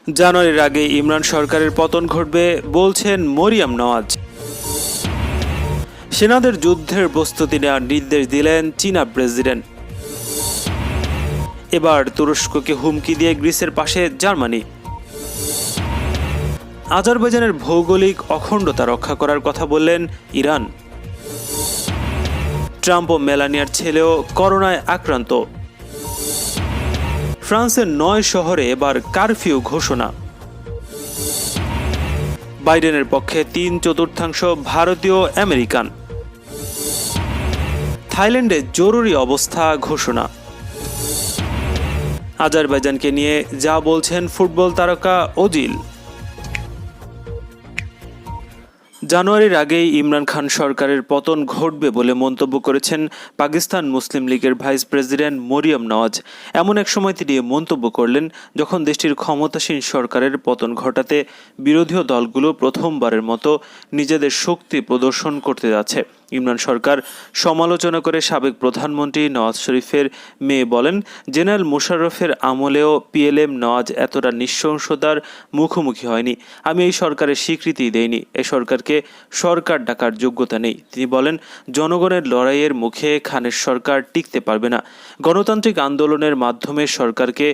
জানুয়ারির আগে ইমরান সরকারের পতন ঘটবে বলছেন মরিয়ম নওয়াজ। সেনাদের যুদ্ধের প্রস্তুতি নেওয়ার নির্দেশ দিলেন চীনা প্রেসিডেন্ট। এবার তুরস্ককে হুমকি দিয়ে গ্রিসের পাশে জার্মানি। আজারবাইজানের ভৌগোলিক অখণ্ডতা রক্ষা করার কথা বললেন ইরান। ট্রাম্প ও মেলানিয়ার ছেলেও করোনায় আক্রান্ত। ফ্রান্সের 9 শহরে এবার কারফিউ ঘোষণা। বাইডেনের পক্ষে 3/4 ভারতীয় আমেরিকান। থাইল্যান্ডে জরুরি অবস্থা ঘোষণা। আজারবাইজানকে নিয়ে যা বলছেন ফুটবল তারকা ওজিল। জানুয়ারির আগেই ইমরান খান সরকারের পতন ঘটবে বলে মন্তব্য করেছেন পাকিস্তান মুসলিম লীগের ভাইস প্রেসিডেন্ট মরিয়ম নওয়াজ। এমন এক সময় তিনি মন্তব্য করলেন যখন দেশটির ক্ষমতাসীন সরকারের পতন ঘটাতে বিরোধী দলগুলো প্রথমবারের মতো নিজেদের শক্তি প্রদর্শন করতে যাচ্ছে। ইমরান সরকার সমালোচনা করে সাবেক প্রধানমন্ত্রী নওয়াজ শরীফের মেয়ে বলেন, জেনারেল মুশাররফের আমলেও পিএলএম নওয়াজ এতটা নৃশংসতার মুখোমুখি হয়নি। আমি এই সরকারের স্বীকৃতি দেইনি। এই সরকারকে সরকার ডাকার যোগ্যতা নেই। তিনি বলেন, জনগণের লড়াইয়ের মুখে খানের সরকার টিকতে পারবে না। গণতান্ত্রিক আন্দোলনের মাধ্যমে সরকারকে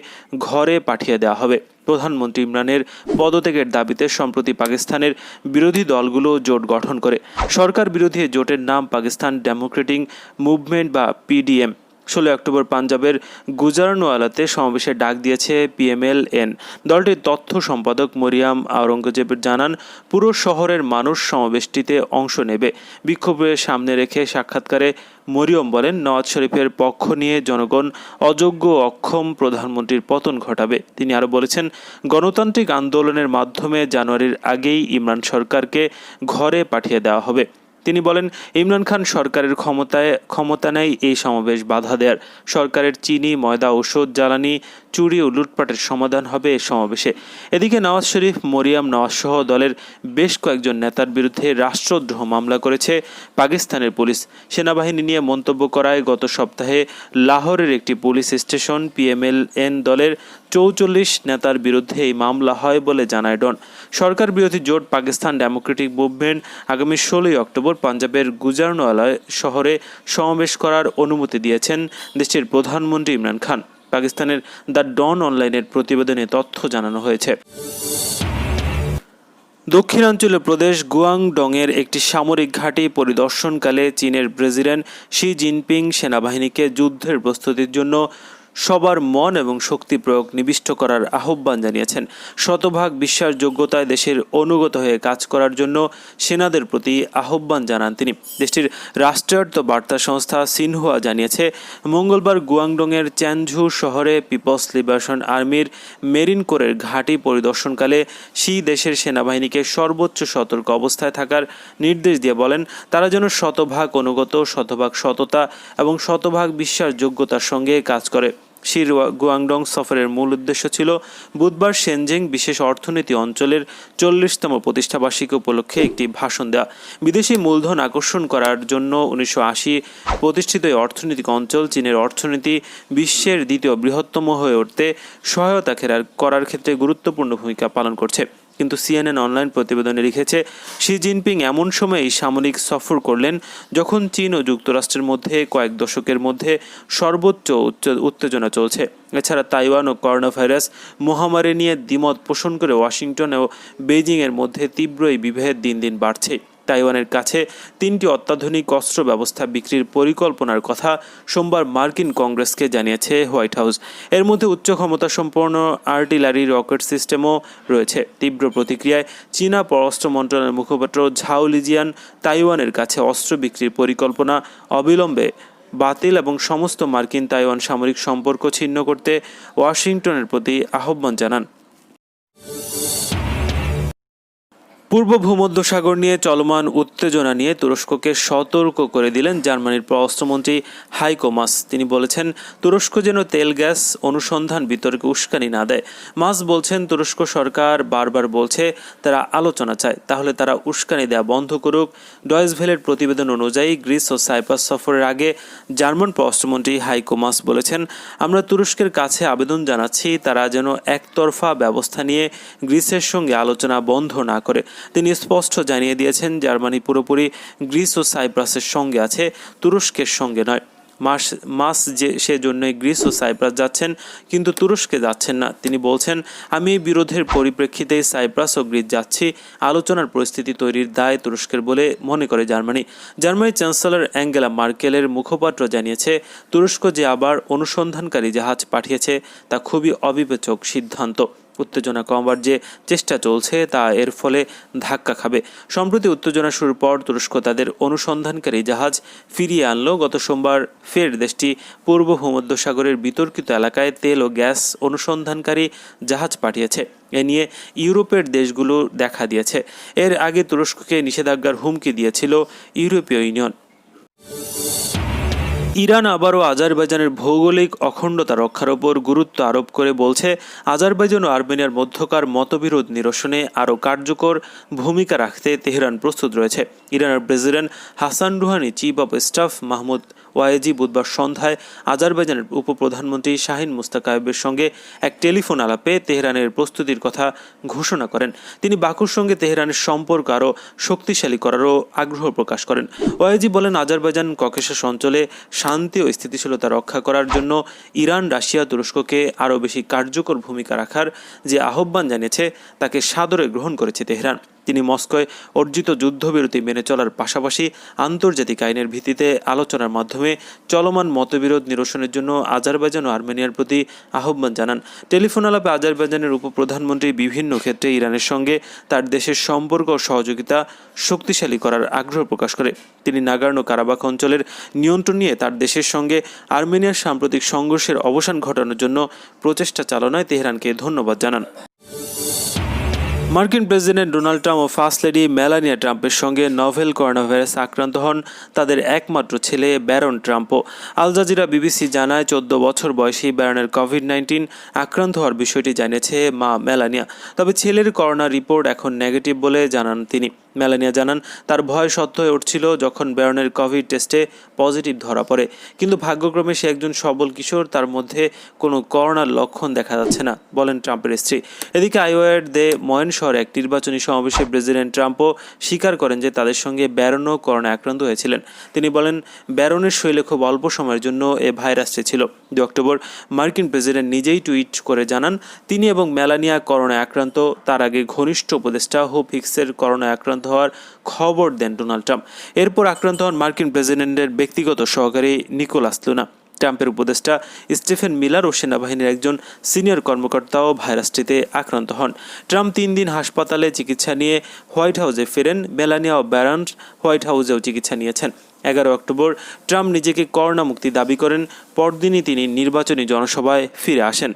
ঘরে পাঠিয়ে দেওয়া হবে। প্রধানমন্ত্রী ইমরানের পদত্যাগের দাবিতে সম্প্রতি পাকিস্তানের বিরোধী দলগুলো জোট গঠন করে। সরকার বিরোধী জোটের নাম পাকিস্তান ডেমোক্রেটিক মুভমেন্ট বা পিডিএম। 16 অক্টোবর পাঞ্জাবের গুজরানওয়ালাতে সমাবেশে ডাক দিয়েছে পিএমএল-এন। দলটির তথ্য সম্পাদক মরিয়াম আওরঙ্গজেব জানান, পুরো শহরের মানুষ সমাবেশটিতে অংশ নেবে। বিক্ষোভের সামনে রেখে সাক্ষাৎকারে মরিয়ম বলেন, নওয়াজ শরীফের পক্ষ নিয়ে জনগণ অযোগ্য অক্ষম প্রধানমন্ত্রীর পতন ঘটাবে। তিনি আরও বলেছেন, গণতান্ত্রিক আন্দোলনের মাধ্যমে জানুয়ারির আগেই ইমরান সরকারকে ঘরে পাঠিয়ে দেওয়া হবে। তিনি বলেন, ইমরান খান সরকারের ক্ষমতা নেই এই সমাবেশ বাধা দেয়ার। সরকারের চিনি, ময়দা, ঔষধ, জ্বালানি চুরি ও লুটপাটের সমাধান হবে এই সমাবেশে। এদিকে নওয়াজ শরীফ, মরিয়াম নওয়াজ সহ দলের বেশ কয়েকজন নেতার বিরুদ্ধে রাষ্ট্রদ্রোহ মামলা করেছে পাকিস্তানের পুলিশ। সেনাবাহিনী নিয়ে মন্তব্য করায় গত সপ্তাহে লাহোরের একটি পুলিশ স্টেশন পিএমএল-এন দলের 44 নেতার বিরুদ্ধে এই মামলা হয় বলে জানায় ডন। সরকার বিরোধী জোট পাকিস্তান ডেমোক্রেটিক মুভমেন্ট আগামী 16 অক্টোবর পাঞ্জাবের গুজরানওয়ালা শহরে সমাবেশ করার অনুমতি দিয়েছেন দেশটির প্রধানমন্ত্রী ইমরান খান। পাকিস্তানের দ্য ডন অনলাইনের প্রতিবেদনে তথ্য জানানো হয়েছে। দক্ষিণাঞ্চলীয় প্রদেশ গুয়াংডংয়ের একটি সামরিক ঘাঁটি পরিদর্শনকালে চীনের প্রেসিডেন্ট শি জিনপিং সেনাবাহিনীকে যুদ্ধের প্রস্তুতির জন্য সবার মন এবং শক্তি প্রয়োগ নিবিষ্ট করার আহ্বান জানিয়েছেন। শতভাগ বিশ্বাসযোগ্যতায় দেশের অনুগত হয়ে কাজ করার জন্য সেনাদের প্রতি আহ্বান জানান তিনি। দেশটির রাষ্ট্রায়ত্ত বার্তা সংস্থা সিনহুয়া জানিয়েছে, মঙ্গলবার গুয়াংডংয়ের চ্যানঝু শহরে পিপলস লিবারেশন আর্মির মেরিন কোরের ঘাঁটি পরিদর্শনকালে শি দেশের সেনাবাহিনীকে সর্বোচ্চ সতর্ক অবস্থায় থাকার নির্দেশ দিয়ে বলেন, তারা যেন শতভাগ অনুগত, শতভাগ সততা এবং শতভাগ বিশ্বাসযোগ্যতার সঙ্গে কাজ করে। শির গুয়াংডং সফরের মূল উদ্দেশ্য ছিল বুধবার শেনজেং বিশেষ অর্থনীতি অঞ্চলের 40তম প্রতিষ্ঠাবার্ষিকী উপলক্ষে একটি ভাষণ দেওয়া। বিদেশি মূলধন আকর্ষণ করার জন্য 1980 প্রতিষ্ঠিত এই অর্থনৈতিক অঞ্চল চীনের অর্থনীতি বিশ্বের দ্বিতীয় বৃহত্তম হয়ে উঠতে সহায়তা করার ক্ষেত্রে গুরুত্বপূর্ণ ভূমিকা পালন করছে। কিন্তু সিএনএন অনলাইন প্রতিবেদনে লিখেছে, শি জিনপিং এমন সময়েই সামরিক সফর করলেন যখন চীন ও যুক্তরাষ্ট্রের মধ্যে কয়েক দশকের মধ্যে সর্বোচ্চ উত্তেজনা চলছে। এছাড়া তাইওয়ান ও করোনা ভাইরাস মহামারী নিয়ে দ্বিমত পোষণ করে ওয়াশিংটন ও বেইজিংয়ের মধ্যে তীব্র এই বিভেদ দিন দিন বাড়ছে। তাইওয়ানের কাছে 3টি অত্যাধুনিক অস্ত্র ব্যবস্থা বিক্রির পরিকল্পনার কথা সোমবার মার্কিন কংগ্রেসকে জানিয়েছে হোয়াইট হাউস। এর মধ্যে উচ্চ ক্ষমতা সম্পন্ন আর্টিলারি রকেট সিস্টেমও রয়েছে। তীব্র প্রতিক্রিয়ায় চীনা পররাষ্ট্র মন্ত্রণালয়ের মুখপাত্র ঝাও লিজিয়ান তাইওয়ানের কাছে অস্ত্র বিক্রির পরিকল্পনা অবিলম্বে বাতিল এবং সমস্ত মার্কিন তাইওয়ান সামরিক সম্পর্ক ছিন্ন করতে ওয়াশিংটনের প্রতি আহ্বান জানান। পূর্ব ভূমধ্যসাগর নিয়ে চলমান উত্তেজনা নিয়ে তুরস্ককে সতর্ক করে দিলেন জার্মানির পররাষ্ট্রমন্ত্রী হাইকো মাস। তিনি বলেছেন, তুরস্ক যেন তেল গ্যাস অনুসন্ধান বিতর্কে উস্কানি না দেয়। মাস বলছেন, তুরস্ক সরকার বারবার বলছে তারা আলোচনা চায়, তাহলে তারা উস্কানি দেওয়া বন্ধ করুক। ডয়েচ ভেলের প্রতিবেদন অনুযায়ী গ্রিস ও সাইপ্রাস সফরের আগে জার্মান পররাষ্ট্রমন্ত্রী হাইকো মাস বলেছেন, আমরা তুরস্কের কাছে আবেদন জানাচ্ছি তারা যেন একতরফা ব্যবস্থা নিয়ে গ্রিসের সঙ্গে আলোচনা বন্ধ না করে। তিনি স্পষ্ট জানিয়ে দিয়েছেন, জার্মানি পুরোপুরি গ্রিস ও সাইপ্রাসের সঙ্গে আছে, তুরস্কের সঙ্গে নয়। মাস যে সেজন্যই গ্রিস ও সাইপ্রাস যাচ্ছেন, কিন্তু তুরস্কে যাচ্ছেন না। তিনি বলছেন, আমি এই বিরোধের পরিপ্রেক্ষিতে সাইপ্রাস ও গ্রিস যাচ্ছি। আলোচনার পরিস্থিতি তৈরির দায় তুরস্কের বলে মনে করে জার্মানি। জার্মানির চ্যান্সেলর অ্যাঙ্গেলা মার্কেলের মুখপাত্র জানিয়েছে, তুরস্ক যে আবার অনুসন্ধানকারী জাহাজ পাঠিয়েছে তা খুবই অবিবেচক সিদ্ধান্ত। উত্তেজনা কমাবার যে চেষ্টা চলছে তা এর ফলে ধাক্কা খাবে। সম্প্রতি উত্তেজনা শুরুর পর তুরস্ক তাদের অনুসন্ধানকারী জাহাজ ফিরিয়ে আনলো। গত সোমবার ফের দেশটি পূর্ব ভূমধ্যসাগরের বিতর্কিত এলাকায় তেল ও গ্যাস অনুসন্ধানকারী জাহাজ পাঠিয়েছে। এ নিয়ে ইউরোপের দেশগুলো দেখা দিয়েছে। এর আগে তুরস্ককে নিষেধাজ্ঞার হুমকি দিয়েছিল ইউরোপীয় ইউনিয়ন। ইরান আবারও আজারবাইজানের ভৌগোলিক অখণ্ডতা রক্ষার ওপর গুরুত্ব আরোপ করে বলছে, আজারবাইজান ও আর্মেনিয়ার মধ্যকার মতবিরোধ নিরসনে আরও কার্যকর ভূমিকা রাখতে তেহরান প্রস্তুত রয়েছে। ইরানের president Hassan Rouhani chief of staff Mahmoud Vaezi বুধবার সন্ধ্যায় আজারবাইজানের উপপ্রধানমন্ত্রী শাহিন মুস্তাকায়েবের সঙ্গে এক টেলিফোন আলাপে তেহরানের প্রস্তুতির কথা ঘোষণা করেন। তিনি বাকুর সঙ্গে তেহরানের সম্পর্ক আরও শক্তিশালী করারও আগ্রহ প্রকাশ করেন। ওয়াইজি বলেন, আজারবাইজান ককেশাস অঞ্চলে শান্তি ও স্থিতিশীলতা রক্ষা করার জন্য ইরান, রাশিয়া, তুরস্ককে আরও বেশি কার্যকর ভূমিকা রাখার যে আহ্বান জানিয়েছে তাকে সাদরে গ্রহণ করেছে তেহরান। তিনি মস্কোয় অর্জিত যুদ্ধবিরতি মেনে চলার পাশাপাশি আন্তর্জাতিক আইনের ভিত্তিতে আলোচনার মাধ্যমে চলমান মতবিরোধ নিরসনের জন্য আজারবাইজান ও আর্মেনিয়ার প্রতি আহ্বান জানান। টেলিফোন আলাপে আজারবাইজানের উপপ্রধানমন্ত্রী বিভিন্ন ক্ষেত্রে ইরানের সঙ্গে তার দেশের সম্পর্ক ও সহযোগিতা শক্তিশালী করার আগ্রহ প্রকাশ করে। তিনি নাগোর্নো কারাবাখ অঞ্চলের নিয়ন্ত্রণ নিয়ে তার দেশের সঙ্গে আর্মেনিয়ার সাম্প্রতিক সংঘর্ষের অবসান ঘটানোর জন্য প্রচেষ্টা চালানোয় তেহরানকে ধন্যবাদ জানান। মার্কিন প্রেসিডেন্ট ডোনাল্ড ট্রাম্প ও ফার্স্ট লেডি মেলানিয়া ট্রাম্পের সঙ্গে নভেল করোনাভাইরাস আক্রান্ত হন তাদের একমাত্র ছেলে ব্যারন ট্রাম্পও। আল জাজিরা বিবিসি জানায়, 14 বছর বয়সী ব্যারনের কোভিড-19 আক্রান্ত হওয়ার বিষয়টি জানিয়েছে মা মেলানিয়া। তবে ছেলের করোনা রিপোর্ট এখন নেগেটিভ বলে জানান তিনি। মেলানিয়া জানান, তার ভয় সত্য হয়ে উঠছিল যখন ব্যারনের কোভিড টেস্টে পজিটিভ ধরা পড়ে, কিন্তু ভাগ্যক্রমে সে একজন সবল কিশোর, তার মধ্যে কোনো করোনার লক্ষণ দেখা যাচ্ছে না, বলেন ট্রাম্পের স্ত্রী। এদিকে আইওয়ার দে ময়েন শহরে এক নির্বাচনী সমাবেশে প্রেসিডেন্ট ট্রাম্পও স্বীকার করেন যে তাদের সঙ্গে ব্যারনও করোনা আক্রান্ত হয়েছিলেন। তিনি বলেন, ব্যারনের শরীরে খুব অল্প সময়ের জন্য এ ভাইরাসটি ছিল। 2 অক্টোবর মার্কিন প্রেসিডেন্ট নিজেই টুইট করে জানান তিনি এবং মেলানিয়া করোনায় আক্রান্ত। তার আগে ঘনিষ্ঠ উপদেষ্টা হোপ হিক্সের করোনায় আক্রান্ত হওয়ার খবর দেন ডোনাল্ড ট্রাম্প। এরপর আক্রান্ত হন মার্কিন প্রেসিডেন্টের ব্যক্তিগত সহকারী নিকোলাস লুনা। ট্রাম্পের উপদেষ্টা স্টিফেন মিলার ও সেনাবাহিনীর একজন সিনিয়র কর্মকর্তাও ভাইরাসটিতে আক্রান্ত হন। ট্রাম্প 3 দিন হাসপাতালে চিকিৎসা নিয়ে হোয়াইট হাউসে ফেরেন। মেলানিয়া ও ব্যারন হোয়াইট হাউসেও চিকিৎসা নিয়েছেন। 11 অক্টোবর ট্রাম্প নিজেকে করোনা মুক্তি দাবি করেন। পরদিনই তিনি নির্বাচনী জনসভায় ফিরে আসেন।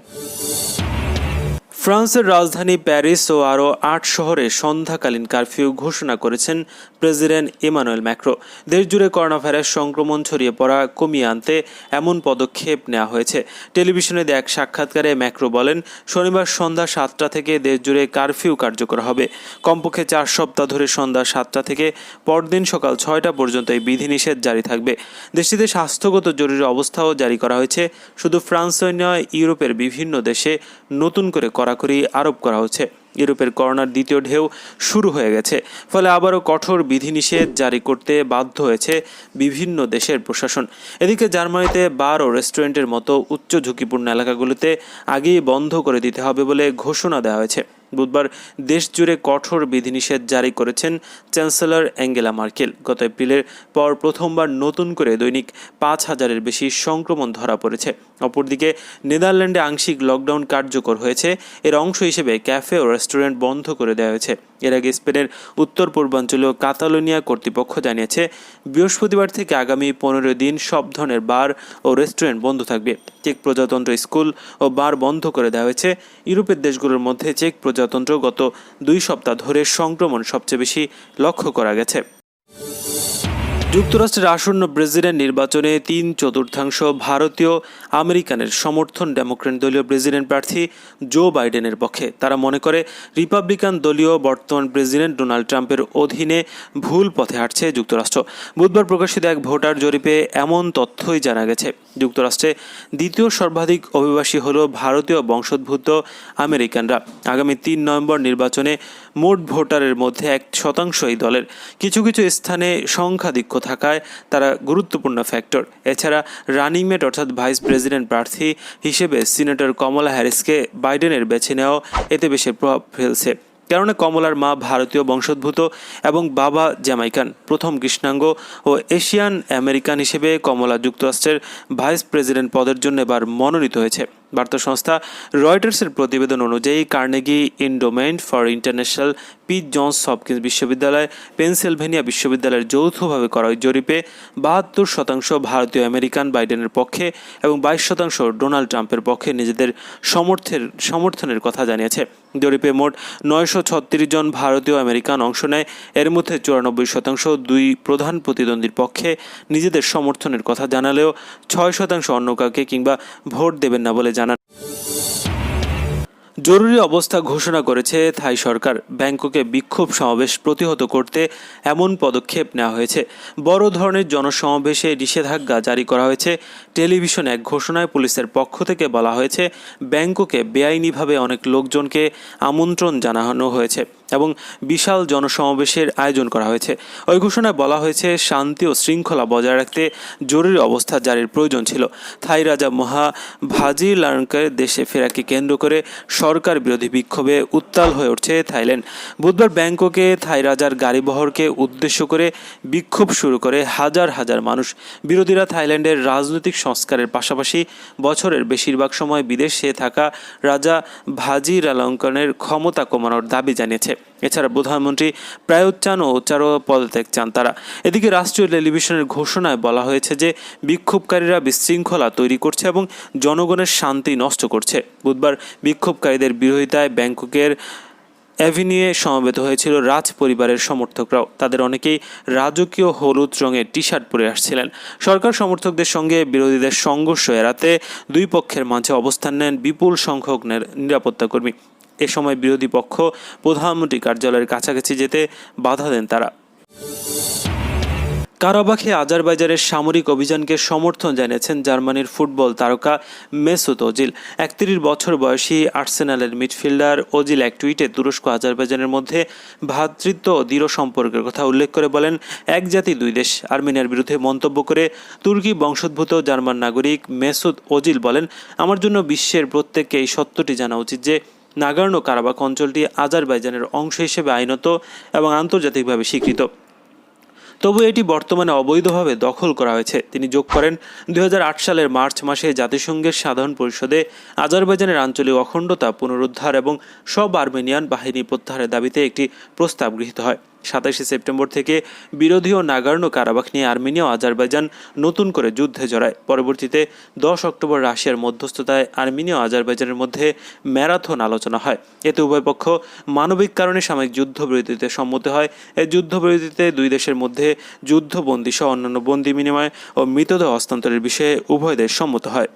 ফ্রান্সের রাজধানী প্যারিস ও আরও 8 শহরে সন্ধ্যাকালীন কারফিউ ঘোষণা করেছেন প্রেসিডেন্ট ইমানুয়েল ম্যাক্রো। দেশজুড়ে করোনা ভাইরাস সংক্রমণ ছড়িয়ে পড়া কমিয়ে আনতে এমন পদক্ষেপ নেওয়া হয়েছে। টেলিভিশনে দেয়া এক সাক্ষাৎকারে ম্যাক্রো বলেন, শনিবার সন্ধ্যা 7টা থেকে দেশজুড়ে কারফিউ কার্যকর হবে। কমপক্ষে 4 সপ্তাহ ধরে সন্ধ্যা 7টা থেকে পরদিন সকাল 6টা পর্যন্ত এই বিধিনিষেধ জারি থাকবে। দেশটিতে স্বাস্থ্যগত জরুরি অবস্থাও জারি করা হয়েছে। শুধু ফ্রান্সই নয়, ইউরোপের বিভিন্ন দেশে নতুন করে কড়াকড়ি আরোপ করা হচ্ছে। ইউরোপের করোনার দ্বিতীয় ঢেউ শুরু হয়ে গেছে, ফলে আবারও কঠোর বিধিনিষেধ জারি করতে বাধ্য হয়েছে বিভিন্ন দেশের প্রশাসন। এদিকে জার্মানিতে বার ও রেস্টুরেন্টের মতো উচ্চ ঝুঁকিপূর্ণ এলাকাগুলোতে আগেই বন্ধ করে দিতে হবে বলে ঘোষণা দেওয়া হয়েছে। বুধবার দেশ জুড়ে কঠোর বিধিনিষেধ জারি করেছেন চ্যান্সেলর অ্যাঙ্গেলা মার্কেল। গত এপ্রিলের পর প্রথমবার নতুন করে দৈনিক 5,000-এর বেশি সংক্রমণ ধরা পড়েছে। অপরদিকে নেদারল্যান্ডে আংশিক লকডাউন কার্যকর হয়েছে। এর অংশ হিসেবে ক্যাফে ও রেস্টুরেন্ট বন্ধ করে দেওয়া হয়েছে। এর আগে স্পেনের উত্তর পূর্বাঞ্চলীয় কাতালোনিয়া কর্তৃপক্ষ জানিয়েছে বৃহস্পতিবার থেকে আগামী 15 দিন সব ধরনের বার ও রেস্টুরেন্ট বন্ধ থাকবে। চেক প্রজাতন্ত্র স্কুল ও বার বন্ধ করে দেওয়া হয়েছে। ইউরোপের দেশগুলোর মধ্যে চেক প্রজাতন্ত্র গত 2 সপ্তাহ ধরে সংক্রমণ সবচেয়ে বেশি লক্ষ্য করা গেছে। যুক্তরাষ্ট্রের আসন্ন প্রেসিডেন্ট নির্বাচনে 3/4 ভারতীয় আমেরিকানের সমর্থন ডেমোক্র্যাট দলীয় প্রেসিডেন্ট প্রার্থী জো বাইডেনের পক্ষে। তারা মনে করে রিপাবলিকান দলীয় বর্তমান প্রেসিডেন্ট ডোনাল্ড ট্রাম্পের অধীনে ভুল পথে হাঁটছে যুক্তরাষ্ট্র। বুধবার প্রকাশিত এক ভোটার জরিপে এমন তথ্যই জানা গেছে। যুক্তরাষ্ট্রে দ্বিতীয় সর্বাধিক অভিবাসী হল ভারতীয় বংশোদ্ভূত আমেরিকানরা। আগামী 3 নভেম্বর নির্বাচনে মোট ভোটারের মধ্যে 1% এই দলের। কিছু কিছু স্থানে সংখ্যাধিক্য থাকায় তারা গুরুত্বপূর্ণ ফ্যাক্টর। এছাড়া রানিং মেট অর্থাৎ ভাইস প্রেসিডেন্ট প্রার্থী হিসেবে সিনেটর কমলা হ্যারিসকে বাইডেনের বেছে নেওয়াও এতে বেশি প্রভাব ফেলছে। কেননা কমলার মা ভারতীয় বংশোদ্ভূত এবং বাবা জ্যামাইকান। প্রথম কৃষ্ণাঙ্গ ও এশিয়ান আমেরিকান হিসেবে কমলা যুক্তরাষ্ট্রের ভাইস প্রেসিডেন্ট পদের জন্য এবার মনোনীত হয়েছে। বার্তা সংস্থা রয়টার্সের প্রতিবেদন অনুযায়ী কার্নেগি এন্ডোমেন্ট ফর ইন্টারন্যাশনাল, পিট জনস হপকিন্স বিশ্ববিদ্যালয়, পেনসিলভেনিয়া বিশ্ববিদ্যালয়ের যৌথভাবে করা ওই জরিপে 72% ভারতীয় আমেরিকান বাইডেনের পক্ষে এবং 22% ডোনাল্ড ট্রাম্পের পক্ষে নিজেদের সমর্থনের কথা জানিয়েছে। জরিপে মোট 936 জন ভারতীয় আমেরিকান অংশ নেয়। এর মধ্যে 94% দুই প্রধান প্রতিদ্বন্দ্বীর পক্ষে নিজেদের সমর্থনের কথা জানালেও 6% অন্য কাউকে কিংবা ভোট দেবেন না বলে জানান। জরুরি অবস্থা ঘোষণা করেছে থাই সরকার। ব্যাংককে বিক্ষোভ সমাবেশ প্রতিহত করতে এমন পদক্ষেপ নেওয়া হয়েছে। বড় ধরনের জনসমাবেশে নিষেধাজ্ঞা জারি করা হয়েছে। টেলিভিশনে এক ঘোষণায় পুলিশের পক্ষ থেকে বলা হয়েছে ব্যাংককে বেআইনিভাবে অনেক লোকজনকে আমন্ত্রণ জানানো হয়েছে এবং বিশাল জনসমাবেশের আয়োজন করা হয়েছে। ওই ঘোষণায় বলা হয়েছে শান্তি ও শৃঙ্খলা বজায় রাখতে জরুরি অবস্থা জারির প্রয়োজন ছিল। থাই রাজা মহা ভাজিলাঙ্কের দেশে ফেরাকে কেন্দ্র করে সরকার বিরোধী বিক্ষোভে উত্তাল হয়ে উঠছে থাইল্যান্ড। বুধবার ব্যাংককে থাই রাজার গাড়িবহরকে উদ্দেশ্য করে বিক্ষোভ শুরু করে হাজার হাজার মানুষ। বিরোধীরা থাইল্যান্ডের রাজনৈতিক সংস্কারের পাশাপাশি বছরের বেশিরভাগ সময় বিদেশে থাকা রাজা ভাজিরালঙ্কনের ক্ষমতা কমানোর দাবি জানিয়েছে। এছাড়া প্রধানমন্ত্রী প্রায়ুত চান ও পদত্যাগ চান তারা। এদিকে রাষ্ট্রীয় টেলিভিশনের ঘোষণায় বলা হয়েছে যে বিক্ষোভকারীরা বিশৃঙ্খলা তৈরি করছে এবং জনগণের শান্তি নষ্ট করছে। বুধবার বিক্ষোভকারীদের বিরোধিতায় ব্যাংককের অ্যাভিনিউয়ে সমবেত হয়েছিল রাজ পরিবারের সমর্থকরাও। তাদের অনেকেই রাজকীয় হলুদ রঙের টি শার্ট পরে আসছিলেন। সরকার সমর্থকদের সঙ্গে বিরোধীদের সংঘর্ষ এড়াতে দুই পক্ষের মাঝে অবস্থান নেন বিপুল সংখ্যক নিরাপত্তাকর্মী। এ সময় বিরোধী পক্ষ প্রধানমন্ত্রী কার্যালয়ের কাছাকাছি যেতে বাধা দেন তারা। কারাবাখে আজারবাইজানের সামরিক অভিযানকে সমর্থন জানিয়েছেন জার্মানির ফুটবল তারকা মেসুত ওজিল। 31 বছর বয়সী আর্সেনালের মিডফিল্ডার ওজিল এক টুইটে তুরস্ক আজারবাইজানের মধ্যে ভ্রাতৃত্ব ও দৃঢ় সম্পর্কের কথা উল্লেখ করে বলেন, এক জাতি দুই দেশ। আর্মেনিয়ার বিরুদ্ধে মন্তব্য করে তুর্কি বংশোদ্ভূত জার্মান নাগরিক মেসুত ওজিল বলেন, আমার জন্য বিশ্বের প্রত্যেককে এই সত্যটি জানা উচিত যে নাগর্নো কারাবাখ অঞ্চলটি আজারবাইজানের অংশ হিসেবে আইনত এবং আন্তর্জাতিকভাবে স্বীকৃত। তবু এটি বর্তমানে অবৈধভাবে দখল করা হয়েছে। তিনি যোগ করেন, 2008 সালের মার্চ মাসে জাতিসংঘের সাধারণ পরিষদে আজারবাইজানের আঞ্চলিক অখণ্ডতা পুনরুদ্ধার এবং সব আর্মেনিয়ান বাহিনী প্রত্যাহারের দাবিতে একটি প্রস্তাব গৃহীত হয়। 27 সেপ্টেম্বর থেকে বিরোধী ও নাগর্নো কারাবাখ নিয়ে আর্মেনিয়া ও আজারবাইজান নতুন করে যুদ্ধে জড়ায়। পরবর্তীতে 10 অক্টোবর রাশিয়ার মধ্যস্থতায় আর্মেনিয়া ও আজারবাইজানের মধ্যে ম্যারাথন আলোচনা হয়। এতে উভয় পক্ষ মানবিক কারণে সাময়িক যুদ্ধবিরতিতে সম্মত হয়। এই যুদ্ধবিরতিতে দুই দেশের মধ্যে যুদ্ধবন্দী সহ অন্যান্য বন্দী বিনিময় ও মৃতদেহ হস্তান্তরের বিষয়ে উভয় দেশ সম্মত হয়।